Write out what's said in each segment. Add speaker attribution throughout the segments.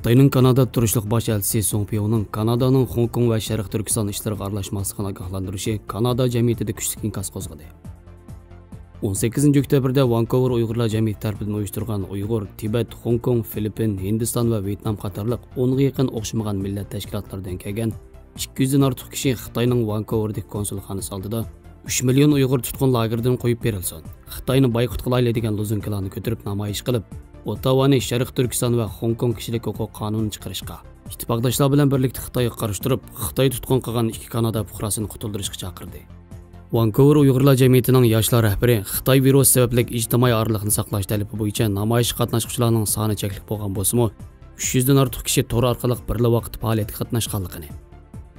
Speaker 1: Xitoyning Kanada turishliq bosh elchisi Song Pyoning Kanadaning Hong Kong va Sharq Turkiston ishlariga aralashmasligini ogohlantirishi Kanada jamiyatida kuchli inkas qo'zg'adi. 18 oktyabrda Vancouver Uyg'urlar jamiyati tarafidan uyushtirgan Uyg'ur, Tibet, Hong Kong, Filippin, Hindiston va Vyetnam qatorliq 10 ga yaqin o'xshamagan millat tashkilotlaridan kelgan 200 dan ortiq kishi Xitoyning Vancouverdagi konsulxonasi oldida 3 million Uyg'ur tutqun lagerdan qo'yib berilsin. Xitoyni boykot qilaylik degan lozunkalarni ko'tarib namoyish qilib, Ottavani Sharq Turkiston va Hong Kong kishilik huquq qonunini chiqarishga, ittifoqdoshlar bilan birlikda Xitoyga qarshi turib, Xitoy tutqun qilgan 2 Kanada fuqarosini qutuldirishga chaqirdi. Vancouver Uyg'urlar jamiyatining yoshlar rahbari Xitoy virus sababli ijtimoiy oraliqni saqlash talabi bo'yicha namoyish qatnashuvchilarining soni cheklik bo'lgan bo'lsa-mu, 300 dan ortiq kishi tor orqali birla vaqt faoliyatga qatnashganligini.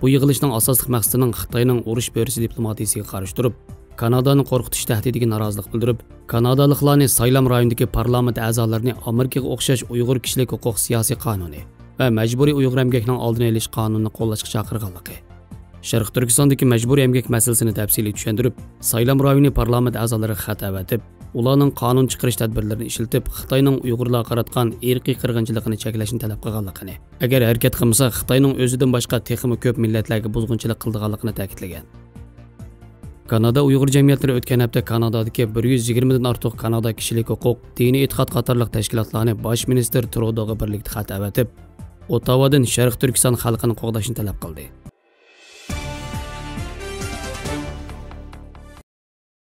Speaker 1: Bu yig'ilishning asosli maqsadining Xitoyning urush bo'risi diplomatiyasiga qarshi turib, Kanadani qo'rqitish tahdidiga norozilik bildirib, Kanadaliklarni saylam rayonidagi parlament a'zolarini Amerikaga o'xshash Uyg'ur kishilik huquq siyosiy qonuni va majburiy Uyg'ur emgakning oldini olish qonunini qo'llashga chaqirganligi. Sharq Turkistondagi majburiy emgak masalasini tafsiliy tushuntirib, saylam rayoni parlament a'zolari xat avatib, ularning qonun chiqarish tadbirlarini ishlatib, Xitoyning Uyg'urlarga qaratgan irqiy qirg'inchiligini cheklashni talab qilganligini, agar harakat qilmasa Xitoyning o'zidan boshqa texmi ko'p millatlarga buzg'unchilik qilganligini ta'kidlagan. Kanada Uyg'ur jamiyatlari o'tgan hafta Kanadadagi 120 dan ortiq Kanada kishilik huquq, diniy e'tiqod qatorliq tashkilotlarni bosh minister Trudeauga birlikda xat avatib, Ottavadan Sharq Turkiston xalqini qo'g'dashni talab qildi.